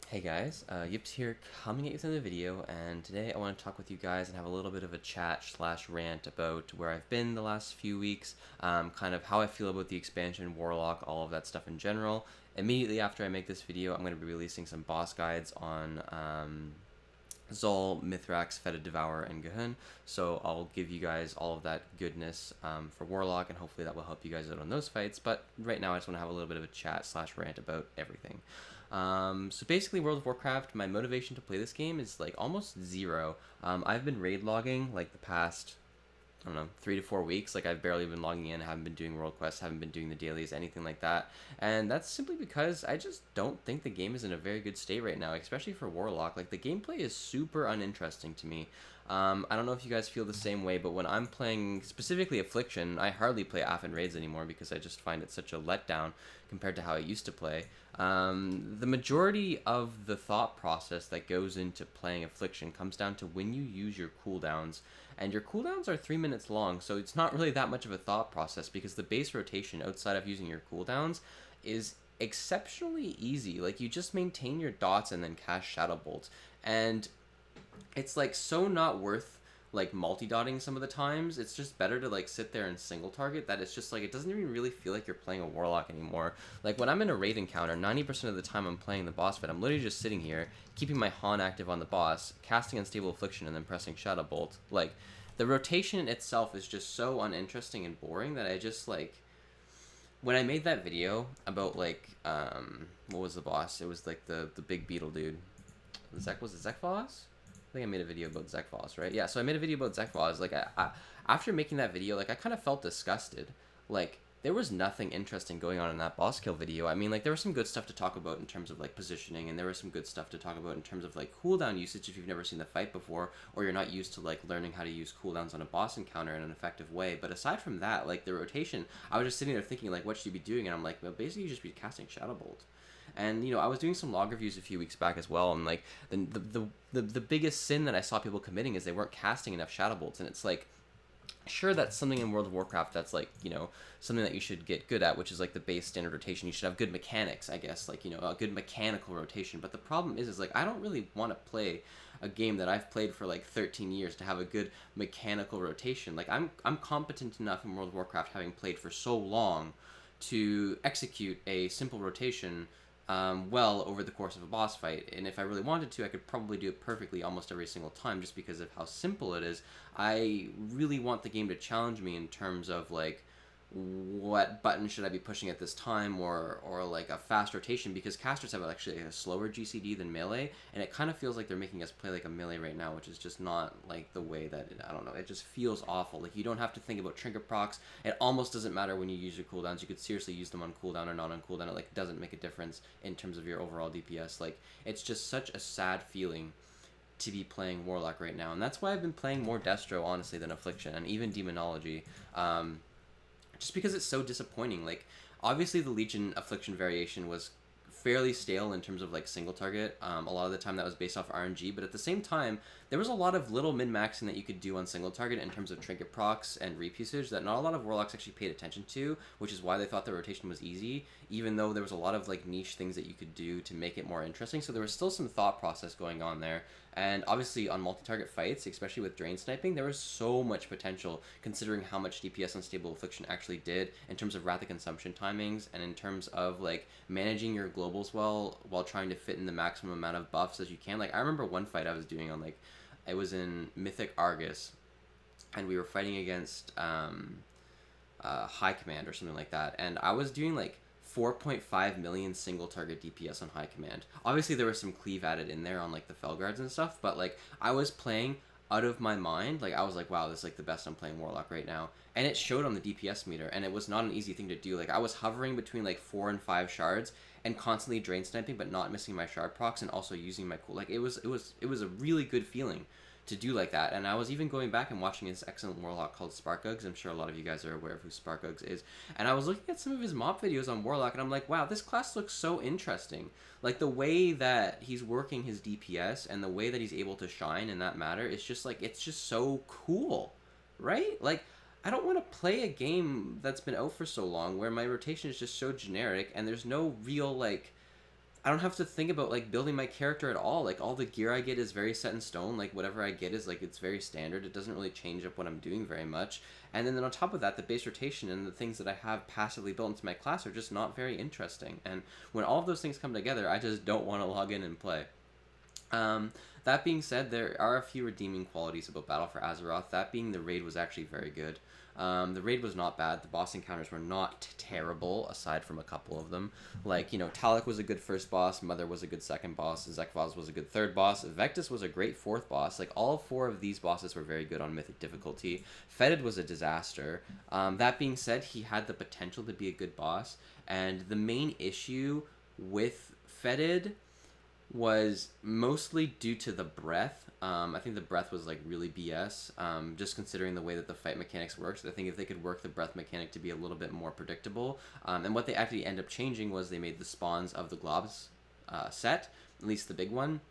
Hey guys, Yips here coming at you with another video, and today I want to talk with you guys and have a little bit of a chat slash rant about where I've been the last few weeks, kind of how I feel about the expansion, Warlock, all of that stuff in general. Immediately after I make this video, I'm going to be releasing some boss guides on Zol, Mithrax, Fetid Devourer, and Gahun. So I'll give you guys all of that goodness for Warlock, and hopefully that will help you guys out on those fights. But right now I just want to have a little bit of a chat slash rant about everything. So basically, World of Warcraft, my motivation to play this game is like almost zero. I've been raid logging like the past, I don't know, 3 to 4 weeks. Like I've barely been logging in, haven't been doing world quests, haven't been doing the dailies, anything like that. And that's simply because I just don't think the game is in a very good state right now, especially for Warlock. Like the gameplay is super uninteresting to me. I don't know if you guys feel the same way, but when I'm playing specifically Affliction, I hardly play AF and raids anymore because I just find it such a letdown compared to how I used to play. The majority of the thought process that goes into playing Affliction comes down to when you use your cooldowns, and your cooldowns are 3 minutes long, so it's not really that much of a thought process because the base rotation outside of using your cooldowns is exceptionally easy. Like you just maintain your dots and then cast Shadow Bolt, and it's like so not worth like multi-dotting some of the times. It's just better to like sit there and single target that it's just like it doesn't even really feel like you're playing a Warlock anymore. Like when I'm in a raid encounter, 90% of the time I'm playing the boss fight, I'm literally just sitting here keeping my Han active on the boss, casting Unstable Affliction, and then pressing Shadow Bolt. Like the rotation itself is just so uninteresting and boring that I just like when I made that video about like what was the boss? It was like the big beetle dude. Was it Zekphos? I think I made a video about Zekphos, right? Yeah, so I made a video about Zekphos. Like, after making that video, like, I kind of felt disgusted. Like, there was nothing interesting going on in that boss kill video. I mean, like, there was some good stuff to talk about in terms of, like, positioning, and there was some good stuff to talk about in terms of, like, cooldown usage if you've never seen the fight before, or you're not used to, like, learning how to use cooldowns on a boss encounter in an effective way. But aside from that, like, the rotation, I was just sitting there thinking, like, what should you be doing? And I'm like, well, basically, you just be casting Shadow Bolt. And I was doing some log reviews a few weeks back as well, and like the biggest sin that I saw people committing is they weren't casting enough Shadow Bolts, and it's like, sure, that's something in World of Warcraft that's like something that you should get good at, which is like the base standard rotation. You should have good mechanics, I guess, like a good mechanical rotation. But the problem is like I don't really want to play a game that I've played for like 13 years to have a good mechanical rotation. Like I'm competent enough in World of Warcraft, having played for so long, to execute a simple rotation well over the course of a boss fight. And if I really wanted to, I could probably do it perfectly almost every single time just because of how simple it is. I really want the game to challenge me in terms of like what button should I be pushing at this time, or like a fast rotation, because casters have actually a slower GCD than melee, and it kind of feels like they're making us play like a melee right now, which is just not like the way that I don't know, it just feels awful. Like you don't have to think about trinket procs. It almost doesn't matter when you use your cooldowns. You could seriously use them on cooldown or not on cooldown. It like doesn't make a difference in terms of your overall DPS. Like it's just such a sad feeling to be playing Warlock right now, and that's why I've been playing more Destro honestly than Affliction and even Demonology. Just because it's so disappointing. Like obviously the Legion Affliction variation was fairly stale in terms of like single target. A lot of the time that was based off RNG, but at the same time there was a lot of little min-maxing that you could do on single target in terms of trinket procs and reap usage that not a lot of Warlocks actually paid attention to, which is why they thought the rotation was easy, even though there was a lot of like niche things that you could do to make it more interesting. So there was still some thought process going on there. And obviously on multi-target fights, especially with drain sniping, there was so much potential considering how much DPS Unstable Affliction actually did in terms of Wrath of Consumption timings and in terms of like managing your globals well while trying to fit in the maximum amount of buffs as you can. Like I remember one fight I was doing on like, I was in Mythic Argus, and we were fighting against High Command or something like that, and I was doing like 4.5 million single target DPS on High Command. Obviously there was some cleave added in there on like the Felguards and stuff, but like I was playing out of my mind. Like I was like, wow, this is like the best I'm playing Warlock right now, and it showed on the DPS meter, and it was not an easy thing to do. Like I was hovering between like 4 and 5 shards and constantly drain sniping but not missing my shard procs and also using my cool. Like it was a really good feeling to do like that. And I was even going back and watching this excellent Warlock called Sparkugs. I'm sure a lot of you guys are aware of who Sparkugs is. And I was looking at some of his mop videos on Warlock, and I'm like, wow, this class looks so interesting. Like the way that he's working his DPS and the way that he's able to shine in that matter is just like, it's just so cool, right? Like I don't want to play a game that's been out for so long where my rotation is just so generic and there's no real like I don't have to think about like building my character at all. Like all the gear I get is very set in stone. Like whatever I get is like it's very standard. It doesn't really change up what I'm doing very much. And then on top of that, the base rotation and the things that I have passively built into my class are just not very interesting. And when all of those things come together, I just don't want to log in and play. That being said, there are a few redeeming qualities about Battle for Azeroth. That being the raid was actually very good. The raid was not bad. The boss encounters were not terrible, aside from a couple of them. Like, Talek was a good first boss, Mother was a good second boss, Zekvaz was a good third boss, Vectis was a great fourth boss. Like, all four of these bosses were very good on Mythic difficulty. Fetid was a disaster. That being said, he had the potential to be a good boss, and the main issue with Fetid was mostly due to the breath. I think the breath was like really BS. Just considering the way that the fight mechanics works, I think if they could work the breath mechanic to be a little bit more predictable, and what they actually end up changing was they made the spawns of the globs set, at least the big one,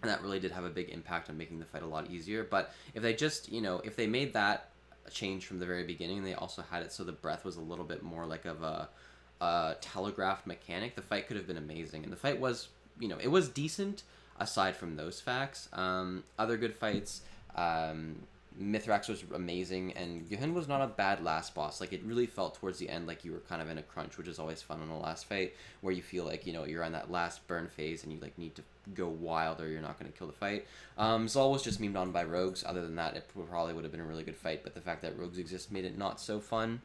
and that really did have a big impact on making the fight a lot easier. But if they just, if they made that a change from the very beginning, and they also had it so the breath was a little bit more like of a telegraphed mechanic, the fight could have been amazing. And the fight was, it was decent aside from those facts. Other good fights, Mithrax was amazing, and Yuhin was not a bad last boss. Like, it really felt towards the end like you were kind of in a crunch, which is always fun in a last fight, where you feel like, you're on that last burn phase and you, like, need to go wild or you're not going to kill the fight. Zol was just memed on by rogues. Other than that, it probably would have been a really good fight, but the fact that rogues exist made it not so fun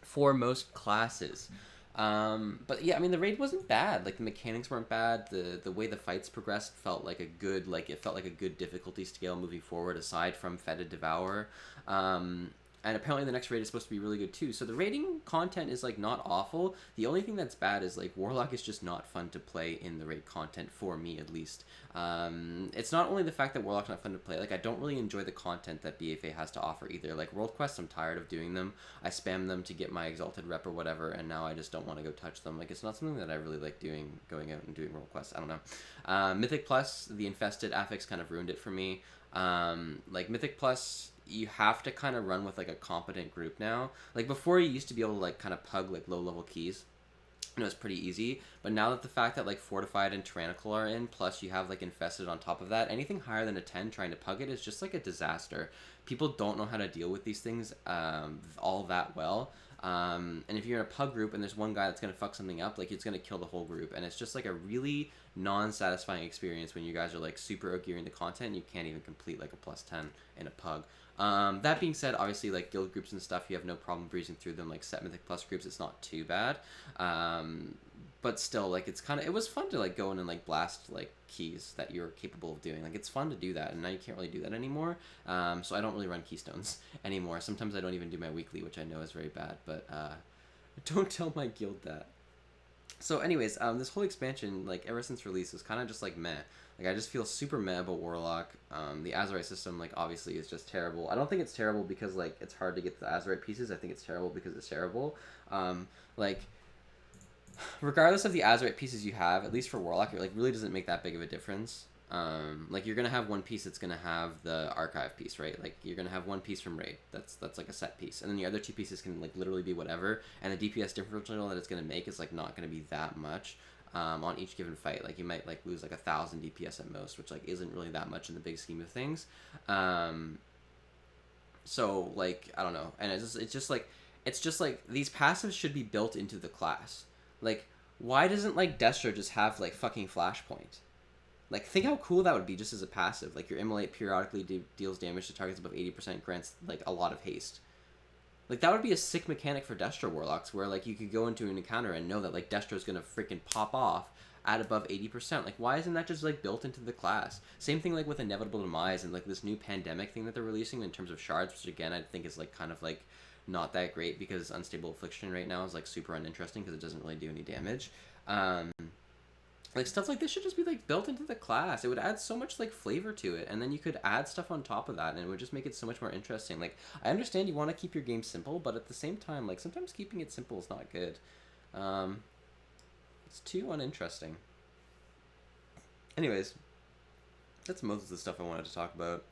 for most classes. But yeah, I mean, the raid wasn't bad. Like, the mechanics weren't bad. The way the fights progressed felt like it felt like a good difficulty scale moving forward, aside from Fetid Devourer. And apparently the next raid is supposed to be really good too. So the raiding content is like not awful. The only thing that's bad is like Warlock is just not fun to play in the raid content, for me at least. It's not only the fact that Warlock's not fun to play, like I don't really enjoy the content that BFA has to offer either. Like world quests, I'm tired of doing them. I spam them to get my exalted rep or whatever, and now I just don't want to go touch them. Like it's not something that I really like doing, going out and doing world quests. I don't know. Mythic Plus, the infested affix kind of ruined it for me. Like Mythic Plus, you have to kind of run with like a competent group now. Like before, you used to be able to like kind of pug like low level keys. It was pretty easy, but now that the fact that like Fortified and Tyrannical are in, plus you have like Infested on top of that, anything higher than a 10 trying to pug it is just like a disaster. People don't know how to deal with these things all that well. And if you're in a pug group and there's one guy that's going to fuck something up, like it's going to kill the whole group. And it's just like a really non-satisfying experience when you guys are like super gearing the content and you can't even complete like a plus 10 in a pug. That being said, obviously like guild groups and stuff, you have no problem breezing through them. Like set Mythic Plus groups, it's not too bad. But still, like it was fun to like go in and like blast like keys that you're capable of doing. Like it's fun to do that, and now you can't really do that anymore. So I don't really run keystones anymore. Sometimes I don't even do my weekly, which I know is very bad, but don't tell my guild that. So anyways, this whole expansion, like ever since release, was kind of just like meh. Like I just feel super meh about Warlock. The Azerite system, like obviously, is just terrible. I don't think it's terrible because like it's hard to get the Azerite pieces. I think it's terrible because it's terrible. Like regardless of the Azerite pieces you have, at least for Warlock, it like really doesn't make that big of a difference. Like you're gonna have one piece that's gonna have the archive piece, right? Like you're gonna have one piece from raid. That's like a set piece, and then the other two pieces can like literally be whatever. And the DPS differential that it's gonna make is like not gonna be that much on each given fight. Like you might like lose like 1,000 DPS at most, which like isn't really that much in the big scheme of things. So like I don't know, and it's just like these passives should be built into the class. Like why doesn't like Destro just have like fucking Flashpoint? Like, think how cool that would be just as a passive. Like, your Immolate periodically deals damage to targets above 80%, grants, like, a lot of haste. Like, that would be a sick mechanic for Destro Warlocks, where, like, you could go into an encounter and know that, like, Destro's gonna freaking pop off at above 80%. Like, why isn't that just, like, built into the class? Same thing, like, with Inevitable Demise and, like, this new pandemic thing that they're releasing in terms of shards, which, again, I think is, like, kind of, like, not that great because Unstable Affliction right now is, like, super uninteresting because it doesn't really do any damage. Like, stuff like this should just be, like, built into the class. It would add so much, like, flavor to it. And then you could add stuff on top of that, and it would just make it so much more interesting. Like, I understand you want to keep your game simple, but at the same time, like, sometimes keeping it simple is not good. It's too uninteresting. Anyways, that's most of the stuff I wanted to talk about.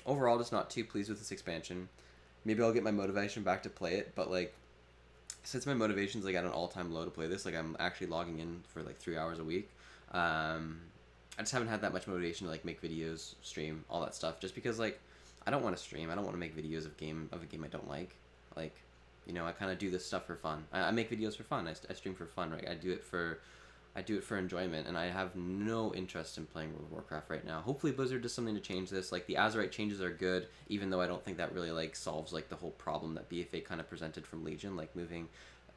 Overall, just not too pleased with this expansion. Maybe I'll get my motivation back to play it, but, like, since my motivation's like at an all-time low to play this, like I'm actually logging in for like 3 hours a week. I just haven't had that much motivation to like make videos, stream, all that stuff. Just because like I don't want to stream. I don't want to make videos of a game I don't like. Like, you know, I kind of do this stuff for fun. I make videos for fun. I stream for fun, right? I do it for enjoyment, and I have no interest in playing World of Warcraft right now. Hopefully Blizzard does something to change this. Like, the Azerite changes are good, even though I don't think that really like solves like the whole problem that BFA kind of presented from Legion, like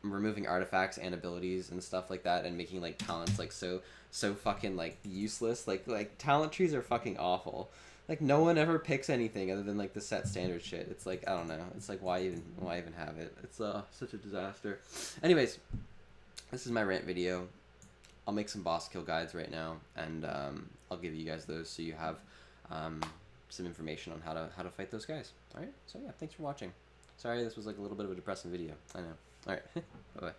removing artifacts and abilities and stuff like that, and making like talents like so fucking like useless. Like talent trees are fucking awful. Like, no one ever picks anything other than like the set standard shit. It's like, I don't know. It's like, why even have it? It's such a disaster. Anyways, this is my rant video. I'll make some boss kill guides right now, and I'll give you guys those so you have some information on how to fight those guys. All right. So yeah, thanks for watching. Sorry, this was like a little bit of a depressing video. I know. All right. Bye bye.